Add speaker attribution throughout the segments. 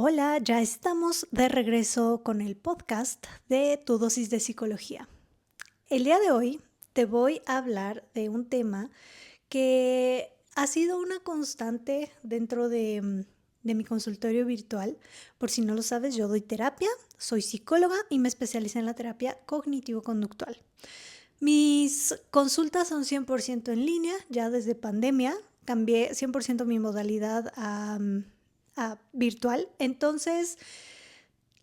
Speaker 1: Hola, ya estamos de regreso con el podcast de Tu dosis de psicología. El día de hoy te voy a hablar de un tema que ha sido una constante dentro de mi consultorio virtual. Por si no lo sabes, yo doy terapia, soy psicóloga y me especialicé en la terapia cognitivo-conductual. Mis consultas son 100% en línea, ya desde pandemia cambié 100% mi modalidad a virtual. Entonces,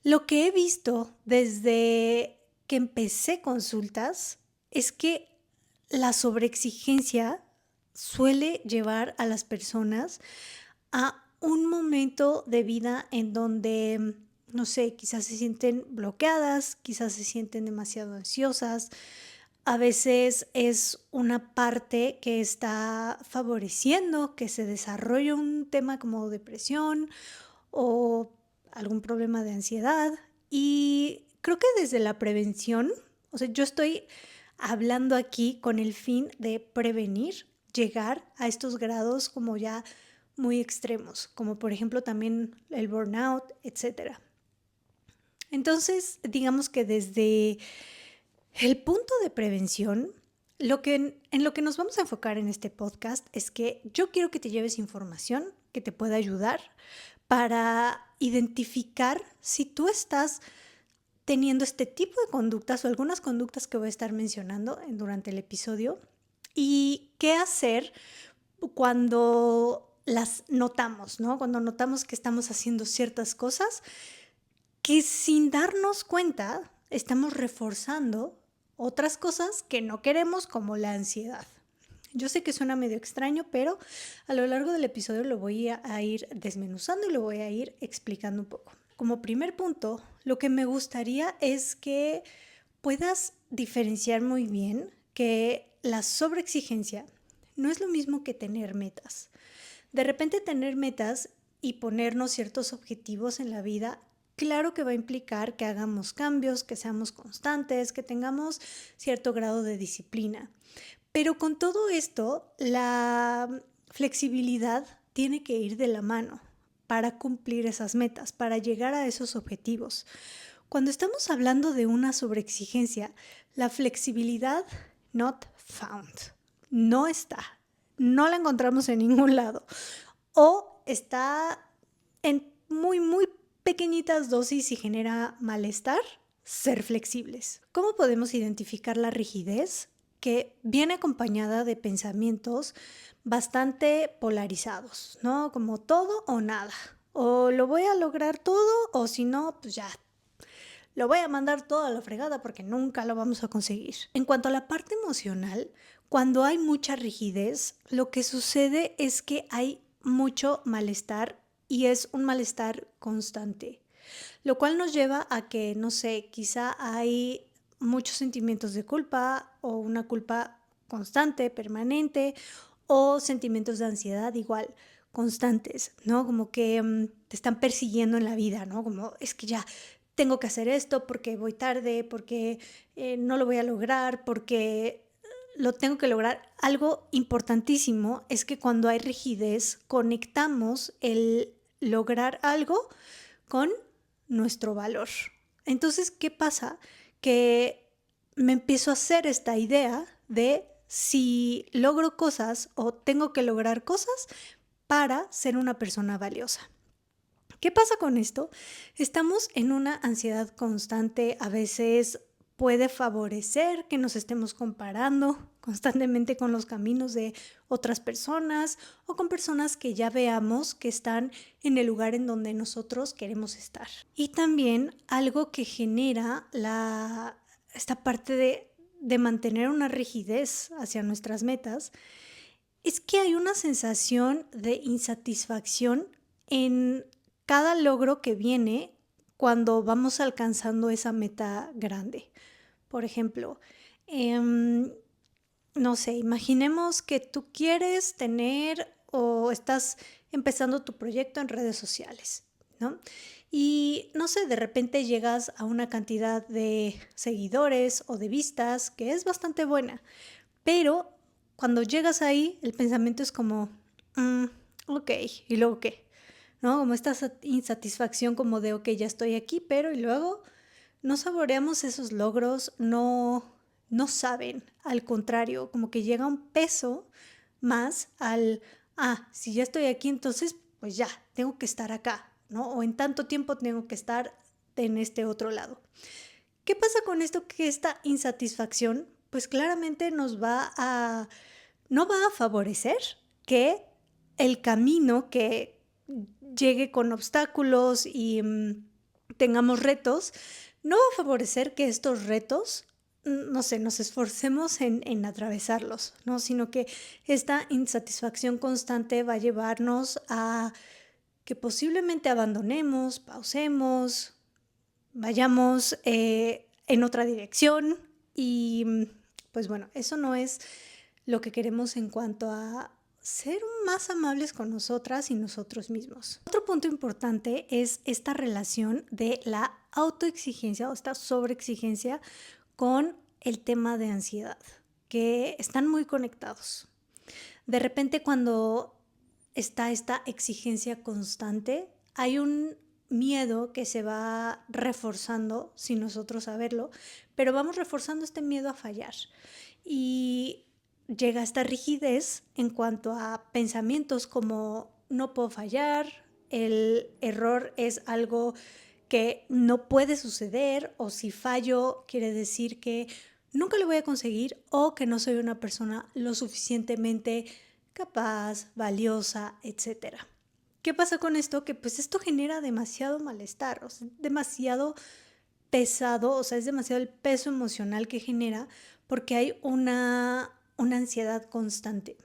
Speaker 1: lo que he visto desde que empecé consultas es que la sobreexigencia suele llevar a las personas a un momento de vida en donde, no sé, quizás se sienten bloqueadas, quizás se sienten demasiado ansiosas. A veces es una parte que está favoreciendo que se desarrolle un tema como depresión o algún problema de ansiedad. Y creo que desde la prevención, o sea, yo estoy hablando aquí con el fin de prevenir llegar a estos grados como ya muy extremos, como por ejemplo también el burnout, etcétera. Entonces, digamos que desde el punto de prevención, en lo que nos vamos a enfocar en este podcast es que yo quiero que te lleves información que te pueda ayudar para identificar si tú estás teniendo este tipo de conductas o algunas conductas que voy a estar mencionando durante el episodio y qué hacer cuando las notamos, ¿no? Cuando notamos que estamos haciendo ciertas cosas que sin darnos cuenta estamos reforzando otras cosas que no queremos, como la ansiedad. Yo sé que suena medio extraño, pero a lo largo del episodio lo voy a ir desmenuzando y lo voy a ir explicando un poco. Como primer punto, lo que me gustaría es que puedas diferenciar muy bien que la sobreexigencia no es lo mismo que tener metas. De repente tener metas y ponernos ciertos objetivos en la vida, claro que va a implicar que hagamos cambios, que seamos constantes, que tengamos cierto grado de disciplina. Pero con todo esto, la flexibilidad tiene que ir de la mano para cumplir esas metas, para llegar a esos objetivos. Cuando estamos hablando de una sobreexigencia, la flexibilidad not found, no está, no la encontramos en ningún lado o está en muy pequeñitas dosis y genera malestar. Ser flexibles. ¿Cómo podemos identificar la rigidez? Que viene acompañada de pensamientos bastante polarizados, ¿no? Como todo o nada. O lo voy a lograr todo o si no, pues ya, lo voy a mandar todo a la fregada porque nunca lo vamos a conseguir. En cuanto a la parte emocional, cuando hay mucha rigidez, lo que sucede es que hay mucho malestar y es un malestar constante, lo cual nos lleva a que, no sé, quizá hay muchos sentimientos de culpa o una culpa constante, permanente, o sentimientos de ansiedad igual constantes, ¿no? Como que te están persiguiendo en la vida, ¿no? Como es que ya tengo que hacer esto porque voy tarde, porque no lo voy a lograr, porque lo tengo que lograr. Algo importantísimo es que cuando hay rigidez, conectamos el lograr algo con nuestro valor. Entonces, ¿qué pasa? Que me empiezo a hacer esta idea de si logro cosas o tengo que lograr cosas para ser una persona valiosa. ¿Qué pasa con esto? Estamos en una ansiedad constante, a veces puede favorecer que nos estemos comparando constantemente con los caminos de otras personas o con personas que ya veamos que están en el lugar en donde nosotros queremos estar. Y también algo que genera esta parte de mantener una rigidez hacia nuestras metas es que hay una sensación de insatisfacción en cada logro que viene cuando vamos alcanzando esa meta grande. Por ejemplo, no sé, imaginemos que tú quieres tener o estás empezando tu proyecto en redes sociales, ¿no? Y no sé, de repente llegas a una cantidad de seguidores o de vistas que es bastante buena, pero cuando llegas ahí, el pensamiento es como, ok, ¿y luego qué? ¿no? Como esta insatisfacción como de, ok, ya estoy aquí, pero y luego no saboreamos esos logros, no saben, al contrario, como que llega un peso más si ya estoy aquí, entonces pues ya, tengo que estar acá, ¿no? O en tanto tiempo tengo que estar en este otro lado. ¿Qué pasa con esto? Que esta insatisfacción, pues claramente no va a favorecer que el camino que llegue con obstáculos y tengamos retos, no va a favorecer que estos retos, no sé, nos esforcemos en atravesarlos, ¿no? Sino que esta insatisfacción constante va a llevarnos a que posiblemente abandonemos, pausemos, vayamos en otra dirección y pues bueno, eso no es lo que queremos en cuanto a ser más amables con nosotras y nosotros mismos. Otro punto importante es esta relación de la autoexigencia o esta sobreexigencia con el tema de ansiedad, que están muy conectados. De repente cuando está esta exigencia constante, hay un miedo que se va reforzando sin nosotros saberlo, pero vamos reforzando este miedo a fallar. Y llega esta rigidez en cuanto a pensamientos como no puedo fallar, el error es algo que no puede suceder, o si fallo quiere decir que nunca lo voy a conseguir o que no soy una persona lo suficientemente capaz, valiosa, etcétera. ¿Qué pasa con esto? Que pues esto genera demasiado malestar, o sea, demasiado pesado, o sea, es demasiado el peso emocional que genera porque hay una ansiedad constante.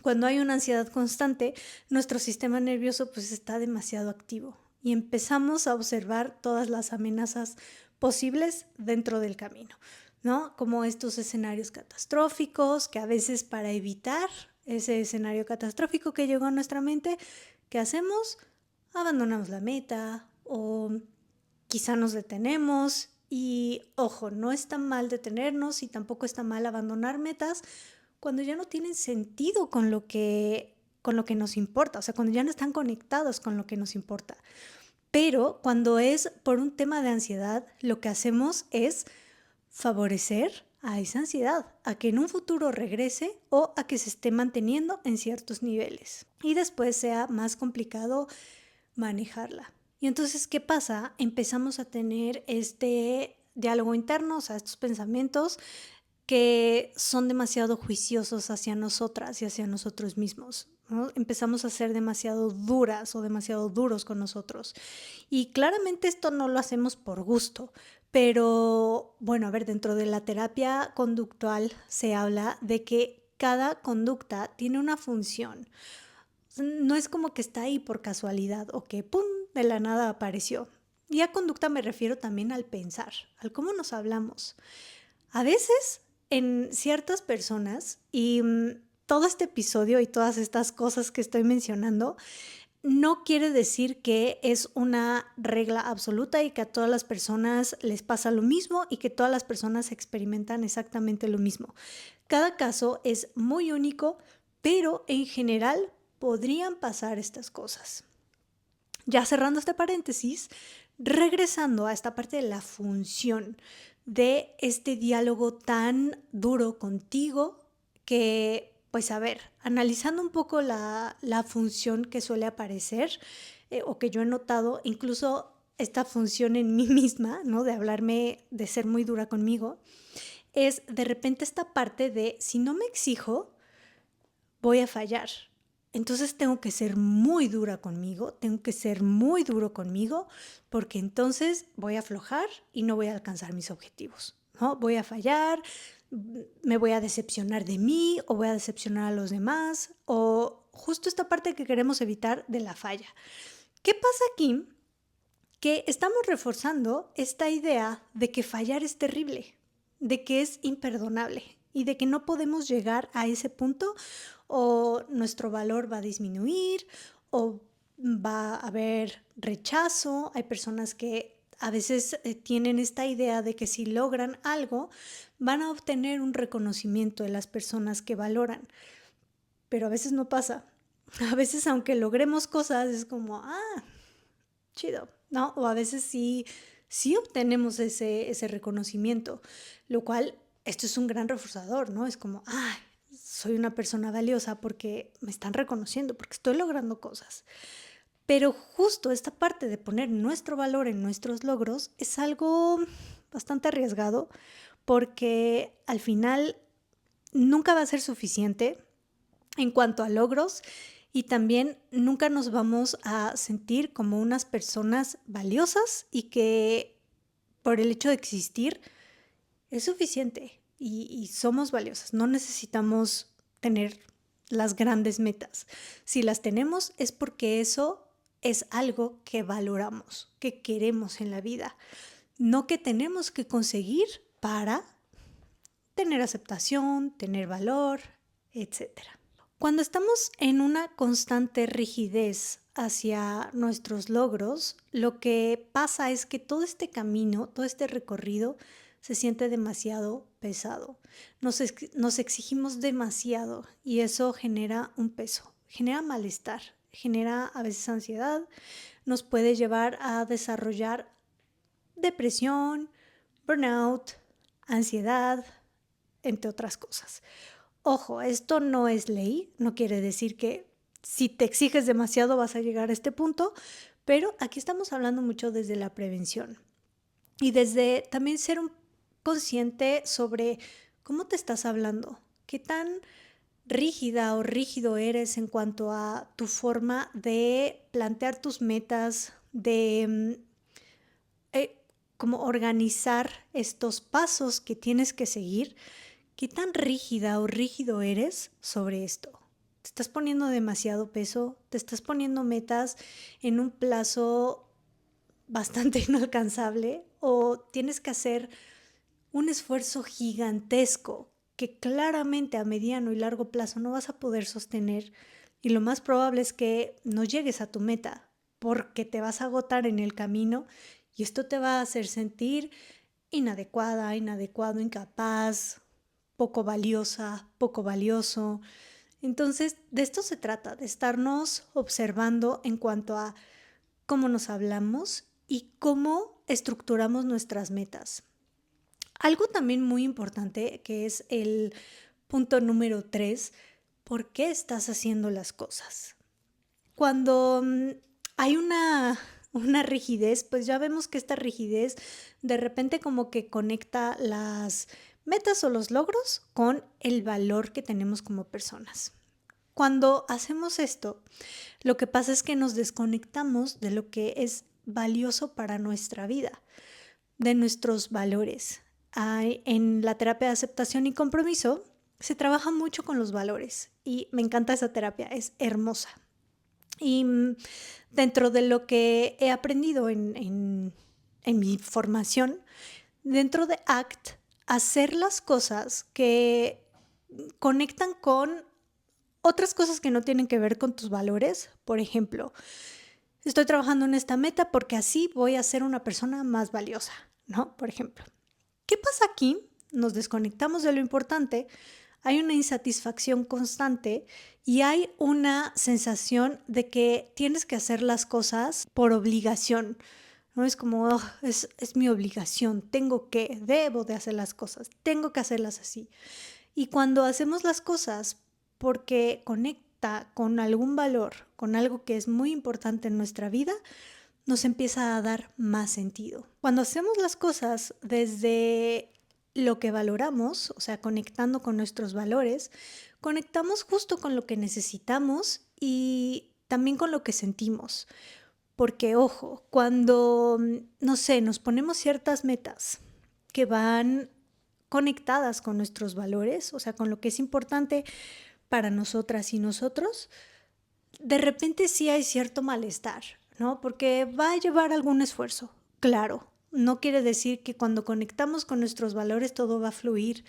Speaker 1: Cuando hay una ansiedad constante, nuestro sistema nervioso pues está demasiado activo y empezamos a observar todas las amenazas posibles dentro del camino, ¿no? Como estos escenarios catastróficos que a veces para evitar ese escenario catastrófico que llegó a nuestra mente, ¿qué hacemos? Abandonamos la meta o quizá nos detenemos y ojo, no está mal detenernos y tampoco está mal abandonar metas cuando ya no tienen sentido con lo que nos importa, o sea, cuando ya no están conectados con lo que nos importa. Pero cuando es por un tema de ansiedad, lo que hacemos es favorecer a esa ansiedad, a que en un futuro regrese o a que se esté manteniendo en ciertos niveles y después sea más complicado manejarla. Y entonces, ¿qué pasa? Empezamos a tener este diálogo interno, o sea, estos pensamientos que son demasiado juiciosos hacia nosotras y hacia nosotros mismos, ¿no? Empezamos a ser demasiado duras o demasiado duros con nosotros. Y claramente esto no lo hacemos por gusto, pero bueno, a ver, dentro de la terapia conductual se habla de que cada conducta tiene una función. No es como que está ahí por casualidad o que ¡pum! De la nada apareció. Y a conducta me refiero también al pensar, al cómo nos hablamos. A veces en ciertas personas, y todo este episodio y todas estas cosas que estoy mencionando, no quiere decir que es una regla absoluta y que a todas las personas les pasa lo mismo y que todas las personas experimentan exactamente lo mismo. Cada caso es muy único, pero en general podrían pasar estas cosas. Ya cerrando este paréntesis, regresando a esta parte de la función de este diálogo tan duro contigo que, pues a ver, analizando un poco la función que suele aparecer o que yo he notado, incluso esta función en mí misma, ¿no? De hablarme, de ser muy dura conmigo, es de repente esta parte de si no me exijo, voy a fallar. Entonces tengo que ser muy dura conmigo, tengo que ser muy duro conmigo, porque entonces voy a aflojar y no voy a alcanzar mis objetivos, ¿no? Voy a fallar, me voy a decepcionar de mí o voy a decepcionar a los demás, o justo esta parte que queremos evitar de la falla. ¿Qué pasa aquí? Que estamos reforzando esta idea de que fallar es terrible, de que es imperdonable y de que no podemos llegar a ese punto o nuestro valor va a disminuir o va a haber rechazo. Hay personas que a veces tienen esta idea de que si logran algo van a obtener un reconocimiento de las personas que valoran, pero a veces no pasa. A veces, aunque logremos cosas, es como, chido, ¿no? O a veces sí obtenemos ese reconocimiento, lo cual, esto es un gran reforzador, ¿no? Es como, soy una persona valiosa porque me están reconociendo, porque estoy logrando cosas. Pero justo esta parte de poner nuestro valor en nuestros logros es algo bastante arriesgado porque al final nunca va a ser suficiente en cuanto a logros y también nunca nos vamos a sentir como unas personas valiosas y que por el hecho de existir es suficiente y somos valiosas. No necesitamos tener las grandes metas. Si las tenemos es porque eso es algo que valoramos, que queremos en la vida, no que tenemos que conseguir para tener aceptación, tener valor, etcétera. Cuando estamos en una constante rigidez hacia nuestros logros, lo que pasa es que todo este camino, todo este recorrido se siente demasiado pesado. Nos exigimos demasiado y eso genera un peso, genera malestar, genera a veces ansiedad, nos puede llevar a desarrollar depresión, burnout, ansiedad, entre otras cosas. Ojo, esto no es ley, no quiere decir que si te exiges demasiado vas a llegar a este punto, pero aquí estamos hablando mucho desde la prevención y desde también ser consciente sobre cómo te estás hablando, qué tan rígida o rígido eres en cuanto a tu forma de plantear tus metas, de cómo organizar estos pasos que tienes que seguir. ¿Qué tan rígida o rígido eres sobre esto? ¿Te estás poniendo demasiado peso? ¿Te estás poniendo metas en un plazo bastante inalcanzable? ¿O tienes que hacer un esfuerzo gigantesco que claramente a mediano y largo plazo no vas a poder sostener? Y lo más probable es que no llegues a tu meta porque te vas a agotar en el camino y esto te va a hacer sentir inadecuada, inadecuado, incapaz, poco valiosa, poco valioso. Entonces, de esto se trata, de estarnos observando en cuanto a cómo nos hablamos y cómo estructuramos nuestras metas. Algo también muy importante, que es el punto número 3, ¿por qué estás haciendo las cosas? Cuando hay una rigidez, pues ya vemos que esta rigidez de repente como que conecta las metas o los logros con el valor que tenemos como personas. Cuando hacemos esto, lo que pasa es que nos desconectamos de lo que es valioso para nuestra vida, de nuestros valores. En la terapia de aceptación y compromiso se trabaja mucho con los valores y me encanta esa terapia, es hermosa. Y dentro de lo que he aprendido en mi formación, dentro de ACT, hacer las cosas que conectan con otras cosas que no tienen que ver con tus valores. Por ejemplo, estoy trabajando en esta meta porque así voy a ser una persona más valiosa, ¿no? Por ejemplo, ¿qué pasa aquí? Nos desconectamos de lo importante, hay una insatisfacción constante y hay una sensación de que tienes que hacer las cosas por obligación, ¿no? Es como, es mi obligación, debo de hacer las cosas, tengo que hacerlas así. Y cuando hacemos las cosas porque conecta con algún valor, con algo que es muy importante en nuestra vida, nos empieza a dar más sentido. Cuando hacemos las cosas desde lo que valoramos, o sea, conectando con nuestros valores, conectamos justo con lo que necesitamos y también con lo que sentimos. Porque, ojo, cuando, no sé, nos ponemos ciertas metas que van conectadas con nuestros valores, o sea, con lo que es importante para nosotras y nosotros, de repente sí hay cierto malestar, ¿no? Porque va a llevar algún esfuerzo, claro. No quiere decir que cuando conectamos con nuestros valores todo va a fluir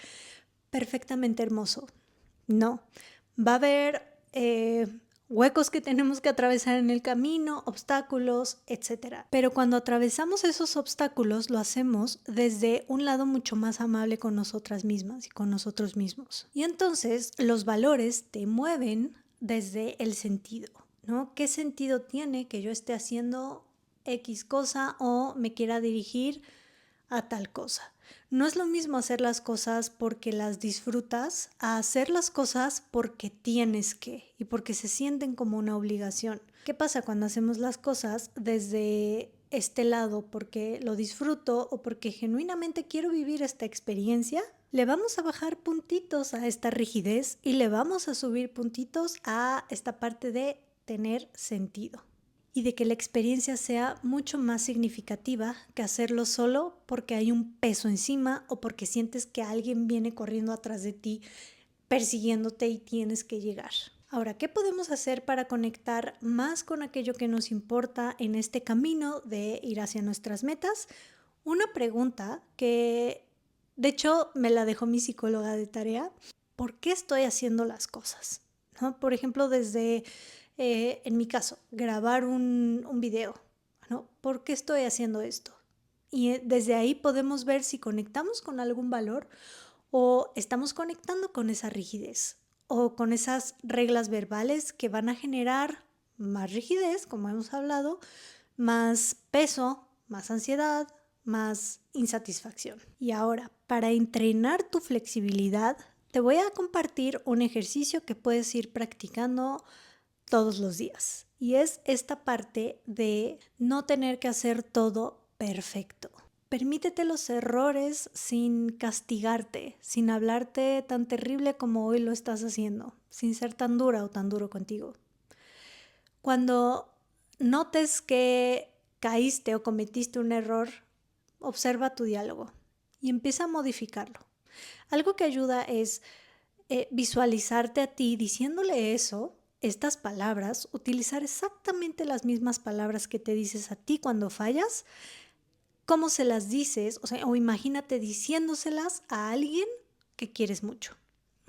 Speaker 1: perfectamente hermoso. No, va a haber huecos que tenemos que atravesar en el camino, obstáculos, etc. Pero cuando atravesamos esos obstáculos lo hacemos desde un lado mucho más amable con nosotras mismas y con nosotros mismos. Y entonces los valores te mueven desde el sentido, ¿no? ¿Qué sentido tiene que yo esté haciendo X cosa o me quiera dirigir a tal cosa? No es lo mismo hacer las cosas porque las disfrutas a hacer las cosas porque tienes que y porque se sienten como una obligación. ¿Qué pasa cuando hacemos las cosas desde este lado porque lo disfruto o porque genuinamente quiero vivir esta experiencia? Le vamos a bajar puntitos a esta rigidez y le vamos a subir puntitos a esta parte de tener sentido y de que la experiencia sea mucho más significativa que hacerlo solo porque hay un peso encima o porque sientes que alguien viene corriendo atrás de ti, persiguiéndote y tienes que llegar. Ahora, ¿qué podemos hacer para conectar más con aquello que nos importa en este camino de ir hacia nuestras metas? Una pregunta que, de hecho, me la dejó mi psicóloga de tarea. ¿Por qué estoy haciendo las cosas? ¿No? Por ejemplo, desde en mi caso, grabar un video, ¿no? ¿Por qué estoy haciendo esto? Y desde ahí podemos ver si conectamos con algún valor o estamos conectando con esa rigidez o con esas reglas verbales que van a generar más rigidez, como hemos hablado, más peso, más ansiedad, más insatisfacción. Y ahora, para entrenar tu flexibilidad, te voy a compartir un ejercicio que puedes ir practicando todos los días. Y es esta parte de no tener que hacer todo perfecto. Permítete los errores sin castigarte, sin hablarte tan terrible como hoy lo estás haciendo, sin ser tan dura o tan duro contigo. Cuando notes que caíste o cometiste un error, observa tu diálogo y empieza a modificarlo. Algo que ayuda es visualizarte a ti diciéndole eso, estas palabras, utilizar exactamente las mismas palabras que te dices a ti cuando fallas, cómo se las dices, o imagínate diciéndoselas a alguien que quieres mucho,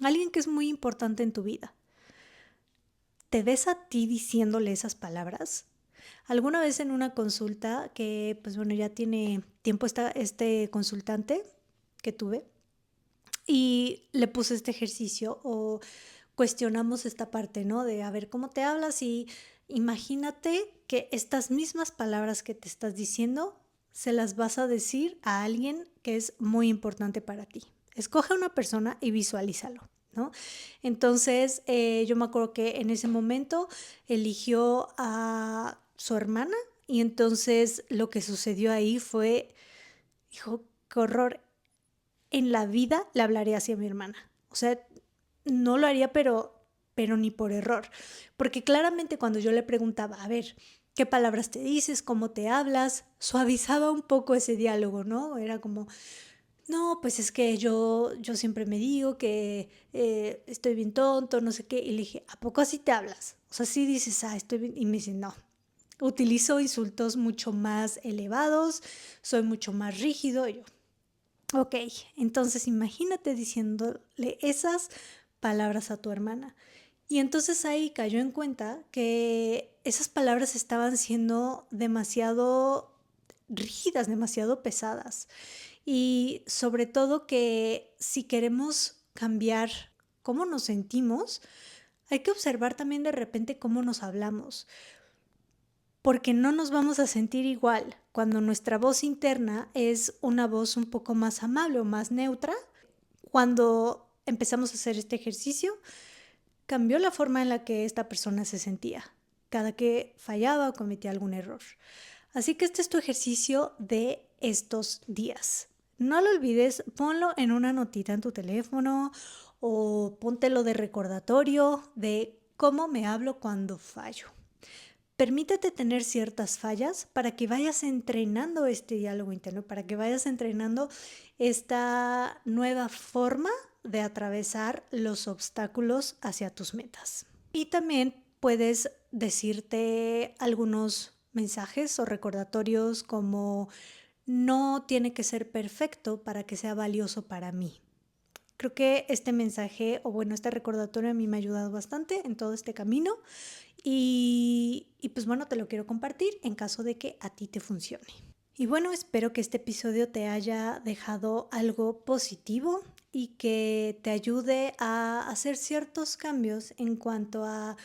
Speaker 1: alguien que es muy importante en tu vida. ¿Te ves a ti diciéndole esas palabras? Alguna vez en una consulta que, pues bueno, ya tiene tiempo este consultante que tuve y le puse este ejercicio o cuestionamos esta parte, ¿no? De a ver cómo te hablas y imagínate que estas mismas palabras que te estás diciendo se las vas a decir a alguien que es muy importante para ti. Escoge a una persona y visualízalo, ¿no? Entonces, yo me acuerdo que en ese momento eligió a su hermana y entonces lo que sucedió ahí fue, dijo, qué horror, en la vida le hablaré así a mi hermana. O sea, no lo haría, pero ni por error. Porque claramente cuando yo le preguntaba, a ver, ¿qué palabras te dices? ¿Cómo te hablas? Suavizaba un poco ese diálogo, ¿no? Era como, no, pues es que yo siempre me digo que estoy bien tonto, no sé qué. Y le dije, ¿a poco así te hablas? O sea, sí dices, estoy bien. Y me dice, no. Utilizo insultos mucho más elevados, soy mucho más rígido. Y yo, ok, entonces imagínate diciéndole esas palabras a tu hermana. Y entonces ahí cayó en cuenta que esas palabras estaban siendo demasiado rígidas, demasiado pesadas. Y sobre todo que si queremos cambiar cómo nos sentimos, hay que observar también de repente cómo nos hablamos. Porque no nos vamos a sentir igual cuando nuestra voz interna es una voz un poco más amable o más neutra. Cuando empezamos a hacer este ejercicio, cambió la forma en la que esta persona se sentía cada que fallaba o cometía algún error. Así que este es tu ejercicio de estos días. No lo olvides, ponlo en una notita en tu teléfono o póntelo de recordatorio de cómo me hablo cuando fallo. Permítete tener ciertas fallas para que vayas entrenando este diálogo interno, para que vayas entrenando esta nueva forma de atravesar los obstáculos hacia tus metas. Y también puedes decirte algunos mensajes o recordatorios como no tiene que ser perfecto para que sea valioso para mí. Creo que este mensaje o bueno, este recordatorio a mí me ha ayudado bastante en todo este camino y pues bueno, te lo quiero compartir en caso de que a ti te funcione. Y bueno, espero que este episodio te haya dejado algo positivo. y que te ayude a hacer ciertos cambios en cuanto a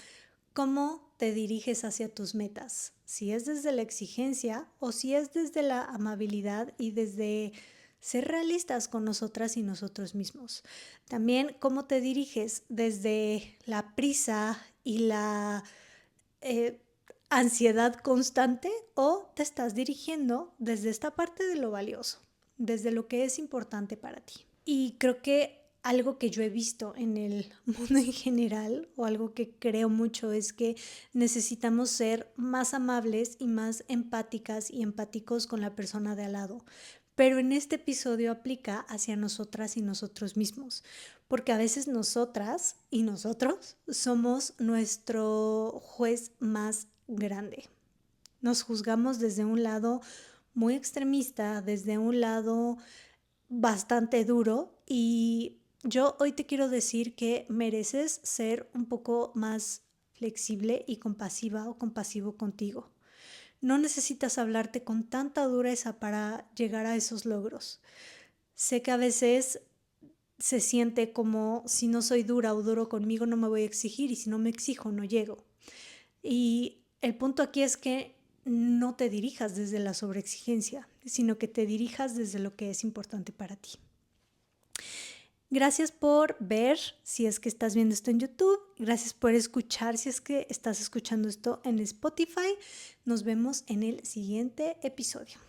Speaker 1: cómo te diriges hacia tus metas, si es desde la exigencia o si es desde la amabilidad y desde ser realistas con nosotras y nosotros mismos. También cómo te diriges desde la prisa y la eh, ansiedad constante o te estás dirigiendo desde esta parte de lo valioso, desde lo que es importante para ti. Y creo que algo que yo he visto en el mundo en general o algo que creo mucho es que necesitamos ser más amables y más empáticas y empáticos con la persona de al lado. Pero en este episodio aplica hacia nosotras y nosotros mismos, porque a veces nosotras y nosotros somos nuestro juez más grande. Nos juzgamos desde un lado muy extremista, desde un lado bastante duro, y yo hoy te quiero decir que mereces ser un poco más flexible y compasiva o compasivo contigo. No necesitas hablarte con tanta dureza para llegar a esos logros. Sé que a veces se siente como si no soy dura o duro conmigo no me voy a exigir y si no me exijo no llego. Y el punto aquí es que no te dirijas desde la sobreexigencia, sino que te dirijas desde lo que es importante para ti. Gracias por ver si es que estás viendo esto en YouTube. Gracias por escuchar si es que estás escuchando esto en Spotify. Nos vemos en el siguiente episodio.